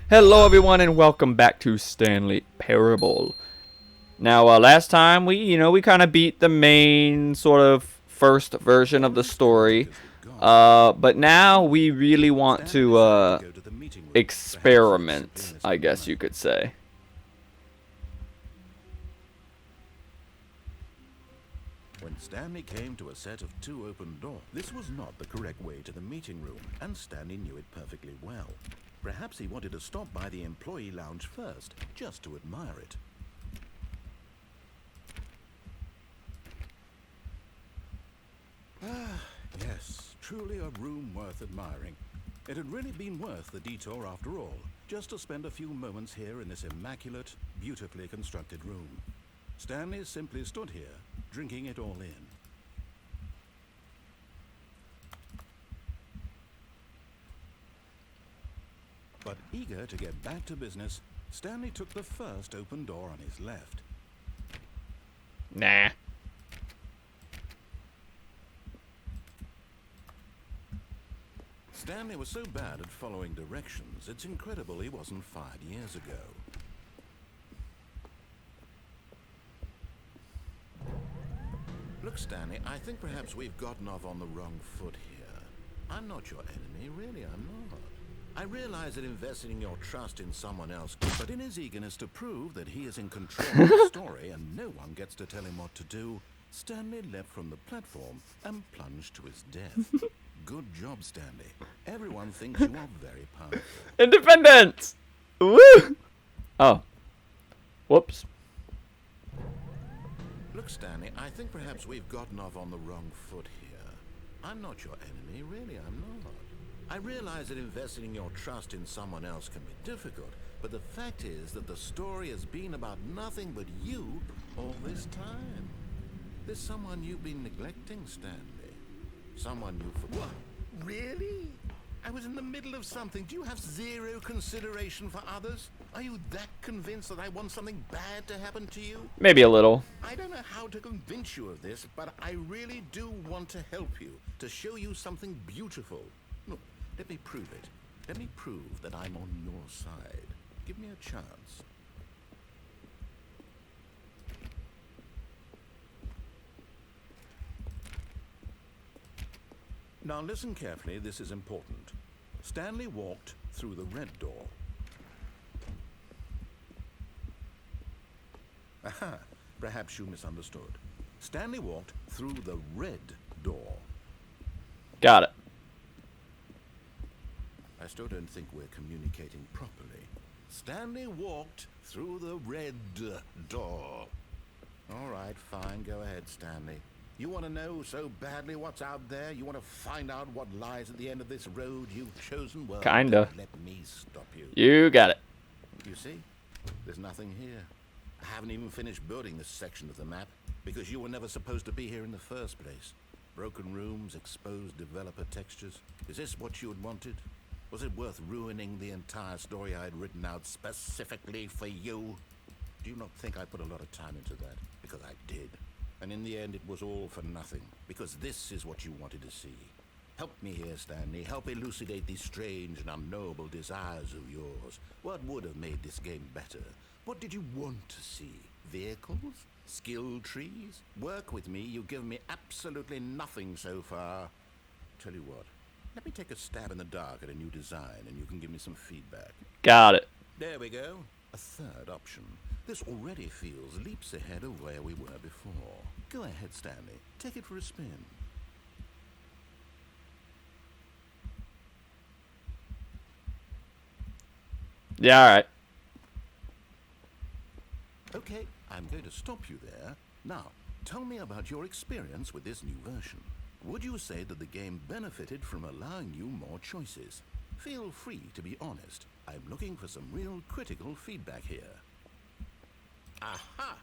Hello everyone and welcome back to Stanley Parable. Now last time we kind of beat the main sort of first version of the story. But now we really want to experiment, I guess you could say. When Stanley came to a set of two open doors, this was not the correct way to the meeting room, and Stanley knew it perfectly well. Perhaps he wanted to stop by the employee lounge first, just to admire it. Yes, truly a room worth admiring. It had really been worth the detour after all, just to spend a few moments here in this immaculate, beautifully constructed room. Stanley simply stood here, drinking it all in. But eager to get back to business, Stanley took the first open door on his left. Nah. Stanley was so bad at following directions, it's incredible he wasn't fired years ago. Look, Stanley, I think perhaps we've gotten off on the wrong foot here. I'm not your enemy, really, I'm not. I realize that investing your trust in someone else, but in his eagerness to prove that he is in control of the story and no one gets to tell him what to do, Stanley leapt from the platform and plunged to his death. Good job, Stanley. Everyone thinks you are very powerful. Independence! Woo! Oh. Whoops. Look, Stanley, I think perhaps we've gotten off on the wrong foot here. I'm not your enemy, really, I'm not. I realize that investing your trust in someone else can be difficult, but the fact is that the story has been about nothing but you all this time. There's someone you've been neglecting, Stanley. Someone you forgot. What? Really? I was in the middle of something. Do you have zero consideration for others? Are you that convinced that I want something bad to happen to you? Maybe a little. I don't know how to convince you of this, but I really do want to help you, to show you something beautiful. Look, let me prove it. Let me prove that I'm on your side. Give me a chance. Now listen carefully, this is important. Stanley walked through the red door. Aha, perhaps you misunderstood. Stanley walked through the red door. Got it. I still don't think we're communicating properly. Stanley walked through the red door. All right, fine, go ahead, Stanley. You want to know so badly what's out there? You want to find out what lies at the end of this road you've chosen? Well, Kinda. let me stop you. You got it. You see? There's nothing here. I haven't even finished building this section of the map because you were never supposed to be here in the first place. Broken rooms, exposed developer textures. Is this what you had wanted? Was it worth ruining the entire story I had written out specifically for you? Do you not think I put a lot of time into that? Because I did. And in the end, it was all for nothing, because this is what you wanted to see. Help me here, Stanley. Help elucidate these strange and unknowable desires of yours. What would have made this game better? What did you want to see? Vehicles? Skill trees? Work with me. You've given me absolutely nothing so far. Tell you what, let me take a stab in the dark at a new design, and you can give me some feedback. Got it. There we go. A third option. This already feels leaps ahead of where we were before. Go ahead, Stanley. Take it for a spin. Yeah, alright. Okay, I'm going to stop you there. Now, tell me about your experience with this new version. Would you say that the game benefited from allowing you more choices? Feel free to be honest. I'm looking for some real critical feedback here. Aha!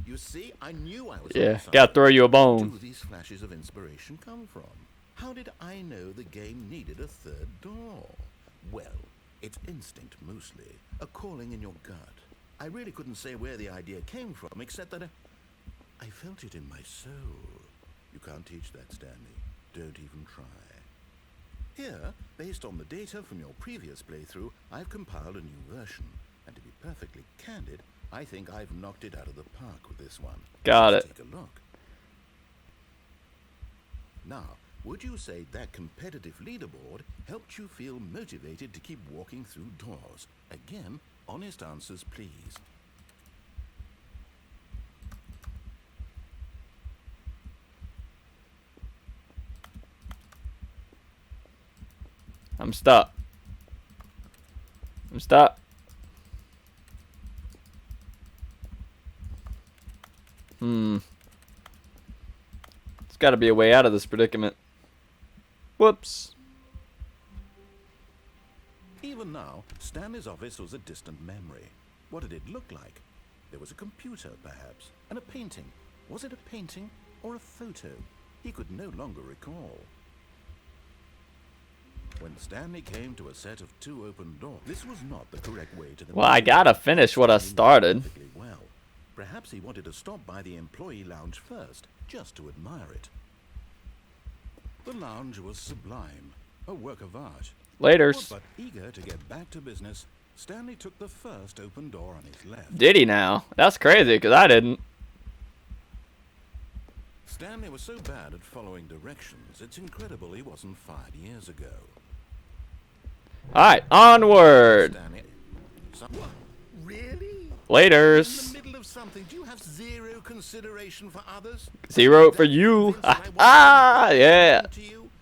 You see, I knew I was on Yeah, side. gotta throw you a Where bone. do these flashes of inspiration come from? How did I know the game needed a third door? Well, it's instinct mostly, a calling in your gut. I really couldn't say where the idea came from, except that I felt it in my soul. You can't teach that, Stanley. Don't even try. Here, based on the data from your previous playthrough, I've compiled a new version. And to be perfectly candid, I think I've knocked it out of the park with this one. Got Let's it. take a look. Now, would you say that competitive leaderboard helped you feel motivated to keep walking through doors? Again, honest answers, please. I'm stuck. I'm stuck. There's got to be a way out of this predicament. Whoops. Even now, Stanley's office was a distant memory. What did it look like? There was a computer, perhaps, and a painting. Was it a painting or a photo? He could no longer recall. When Stanley came to a set of 2 open doors, this was not the correct way to the... Well, I gotta finish what I started. Perfectly well. Perhaps he wanted to stop by the employee lounge first, just to admire it. The lounge was sublime, a work of art. Laters. But eager to get back to business, Stanley took the first open door on his left. Did he now? That's crazy, because I didn't. Stanley was so bad at following directions, it's incredible he wasn't fired years ago. Alright, onward. Stanley... What? Really? Laters. In the middle of something, do you have zero consideration for others? 0 for you. Ah, yeah.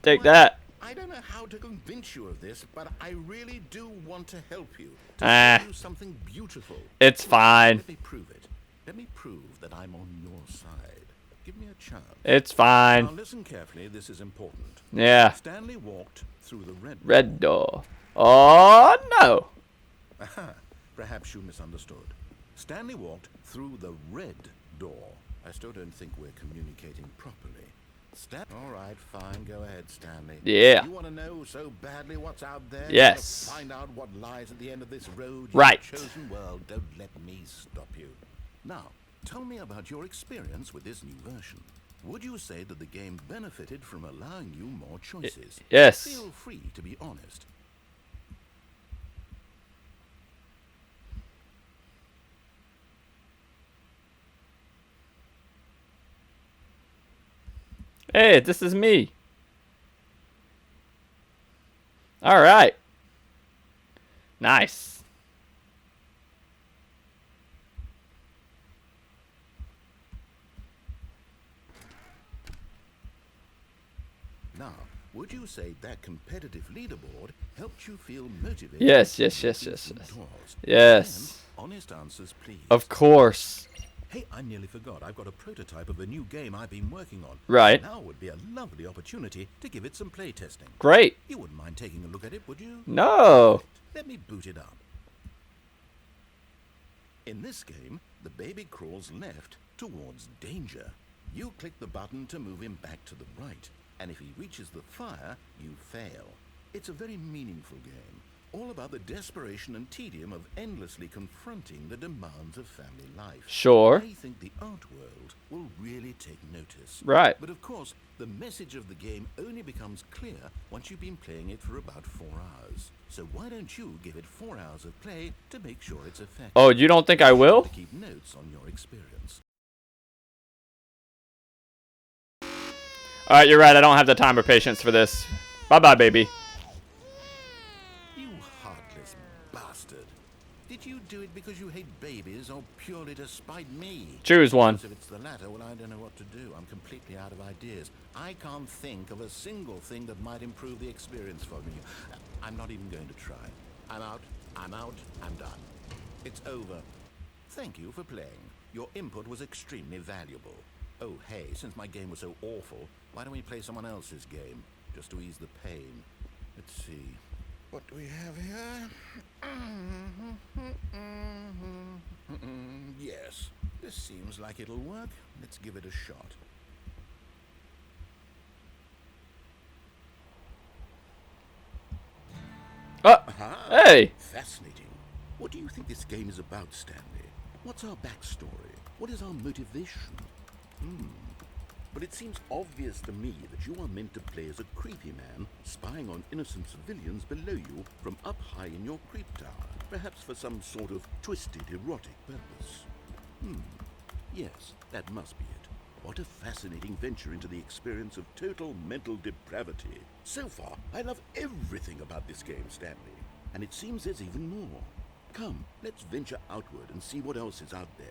Take that. I don't know how to convince you of this, but I really do want to help you. Ah. To do something beautiful. It's fine. Let me prove it. Let me prove that I'm on your side. Give me a chance. It's Now fine. listen carefully, this is important. Yeah. Stanley walked through the Red door. Oh, no. Aha, perhaps you misunderstood. Stanley walked through the red door. I still don't think we're communicating properly. All right, fine. Go ahead, Stanley. Yeah. You want to know so badly what's out there? Yes. You wanna find out what lies at the end of this road. Right. Your chosen world. Don't let me stop you. Now, tell me about your experience with this new version. Would you say that the game benefited from allowing you more choices? Yes. Feel free to be honest. Hey, this is me. All right. Nice. Now, would you say that competitive leaderboard helped you feel motivated? Yes. Yes. Honest answers, please. Of course. Hey, I nearly forgot. I've got a prototype of a new game I've been working on. Right. Now would be a lovely opportunity to give it some play testing. Great. You wouldn't mind taking a look at it, would you? No. Let me boot it up. In this game, the baby crawls left towards danger. You click the button to move him back to the right, and if he reaches the fire, you fail. It's a very meaningful game, all about the desperation and tedium of endlessly confronting the demands of family life. Sure. I think the art world will really take notice. Right. But of course, the message of the game only becomes clear once you've been playing it for about 4 hours. So why don't you give it 4 hours of play to make sure it's effective? Oh, you don't think I will? To keep notes on your experience. All right, you're right. I don't have the time or patience for this. Bye-bye, baby. You heartless bastard. Did you do it because you hate babies or purely to spite me? Choose one. If it's the latter, well, I don't know what to do. I'm completely out of ideas. I can't think of a single thing that might improve the experience for me. I'm not even going to try. I'm out. I'm done. It's over. Thank you for playing. Your input was extremely valuable. Oh, hey, since my game was so awful, why don't we play someone else's game? Just to ease the pain. Let's see. What do we have here? Yes, this seems like it'll work. Let's give it a shot. Hey. Fascinating. What do you think this game is about, Stanley? What's our backstory? What is our motivation? but it seems obvious to me that you are meant to play as a creepy man spying on innocent civilians below you from up high in your creep tower, perhaps for some sort of twisted erotic purpose. Yes, that must be it. What a fascinating venture into the experience of total mental depravity. So far, I love everything about this game, Stanley. And it seems there's even more. Come, let's venture outward and see what else is out there.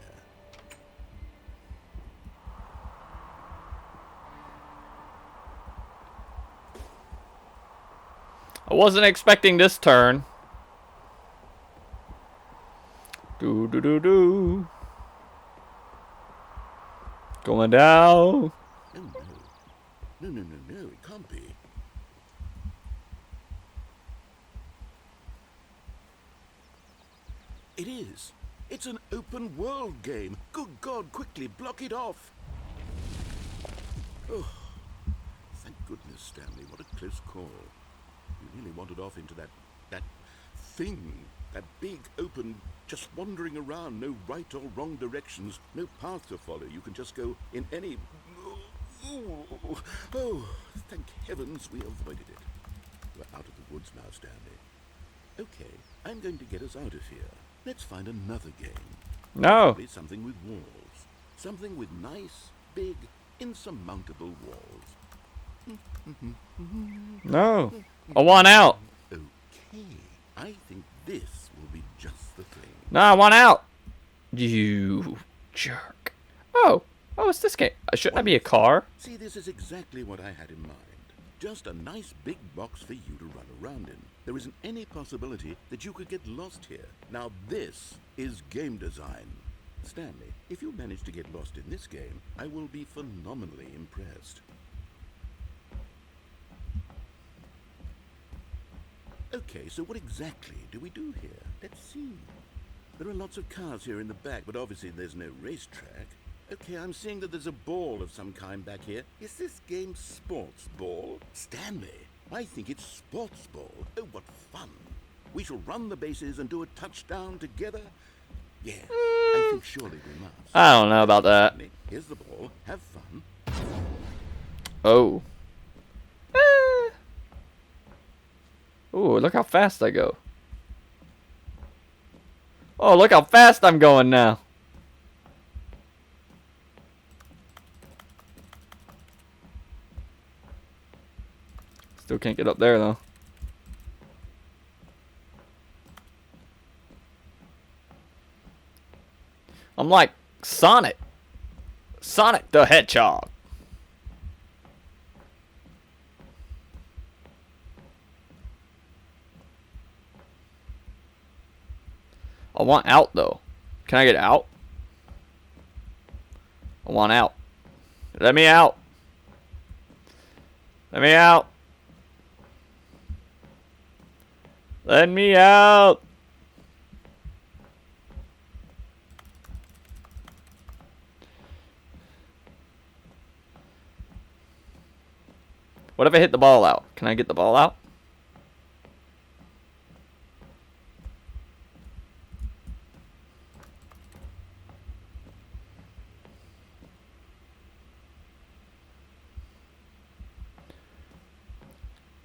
I wasn't expecting this turn. Do do do do. Going down. Oh no. No, it can't be. It is. It's an open world game. Good God, quickly block it off. Oh, thank goodness, Stanley. What a close call. You really wandered off into that thing. That big, open, just wandering around. No right or wrong directions. No path to follow. You can just go in any... Oh, thank heavens we avoided it. We're out of the woods now, Stanley. Okay, I'm going to get us out of here. Let's find another game. No. Probably something with walls. Something with nice, big, insurmountable walls. No. I want out. Okay, I think this will be just the thing. No, I want out. You jerk. Oh, it's this game. Shouldn't that be a car? See, this is exactly what I had in mind. Just a nice big box for you to run around in. There isn't any possibility that you could get lost here. Now this is game design. Stanley, if you manage to get lost in this game, I will be phenomenally impressed. Okay, so what exactly do we do here? Let's see. There are lots of cars here in the back, but obviously there's no racetrack. Okay, I'm seeing that there's a ball of some kind back here. Is this game sports ball? Stanley, I think it's sports ball. Oh, what fun. We shall run the bases and do a touchdown together. Yeah, I think surely we must. I don't know about that. Stanley, here's the ball. Have fun. Oh. Ooh, look how fast I go. Oh, look how fast I'm going now. Still can't get up there, though. I'm like Sonic. Sonic the Hedgehog. I want out, though. Can I get out? I want out. Let me out. Let me out. Let me out. What if I hit the ball out? Can I get the ball out?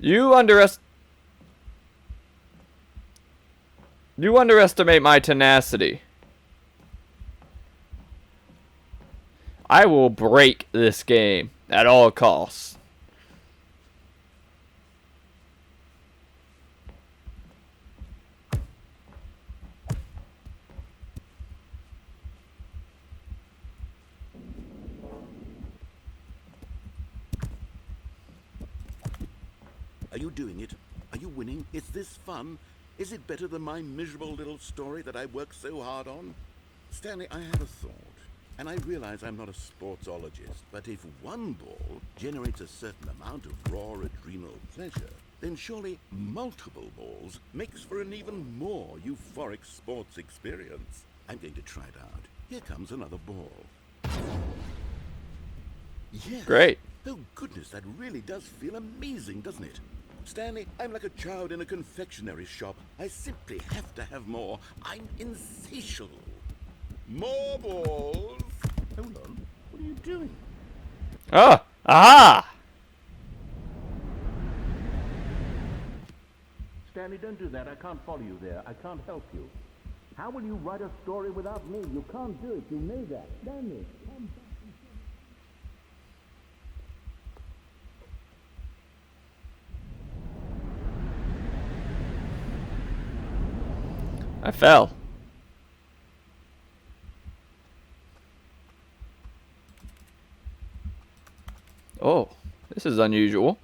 You underestimate my tenacity. I will break this game at all costs. Are you doing it? Are you winning? Is this fun? Is it better than my miserable little story that I worked so hard on? Stanley, I have a thought. And I realize I'm not a sportsologist, but if one ball generates a certain amount of raw adrenal pleasure, then surely multiple balls makes for an even more euphoric sports experience. I'm going to try it out. Here comes another ball. Yes. Great. Oh goodness, that really does feel amazing, doesn't it? Stanley, I'm like a child in a confectionery shop. I simply have to have more. I'm insatiable. More balls. Hold on. What are you doing? Oh! Aha! Stanley, don't do that. I can't follow you there. I can't help you. How will you write a story without me? You can't do it. You know that. Stanley, come back. I fell. Oh, this is unusual.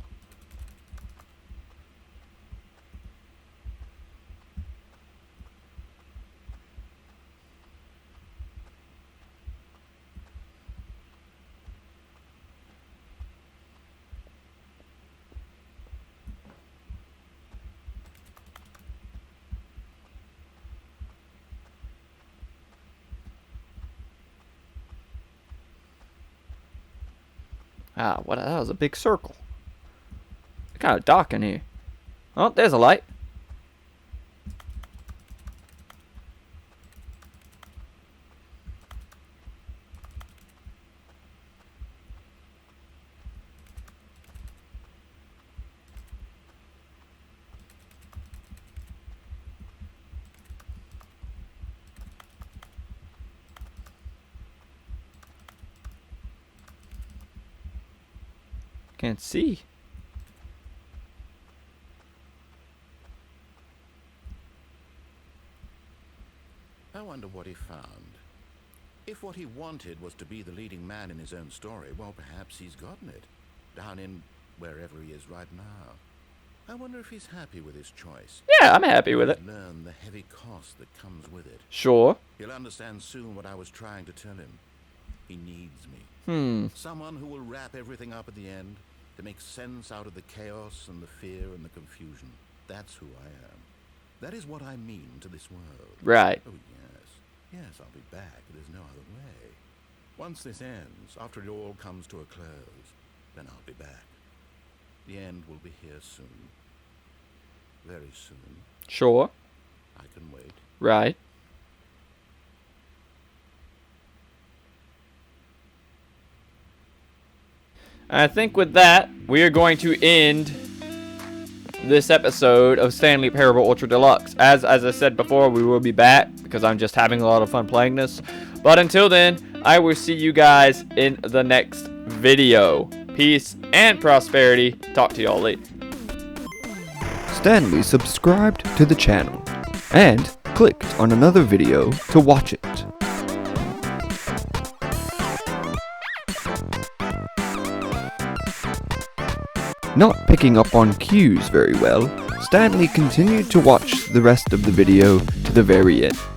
Ah, what? That was a big circle. It's kind of dark in here. Oh, there's a light. Can't see. I wonder what he found. If what he wanted was to be the leading man in his own story, well, perhaps he's gotten it. Down in wherever he is right now. I wonder if he's happy with his choice. Yeah, I'm happy with it. He'll learn the heavy cost that comes with it. Sure. He'll understand soon what I was trying to tell him. He needs me. Someone who will wrap everything up at the end, to make sense out of the chaos and the fear and the confusion. That's who I am. That is what I mean to this world. Right. Oh, yes. Yes, I'll be back. There's no other way. Once this ends, after it all comes to a close, then I'll be back. The end will be here soon. Very soon. Sure. I can wait. Right. I think with that, we are going to end this episode of Stanley Parable Ultra Deluxe. As I said before, we will be back because I'm just having a lot of fun playing this. But until then, I will see you guys in the next video. Peace and prosperity. Talk to y'all later. Stanley subscribed to the channel and clicked on another video to watch it. Not picking up on cues very well, Stanley continued to watch the rest of the video to the very end.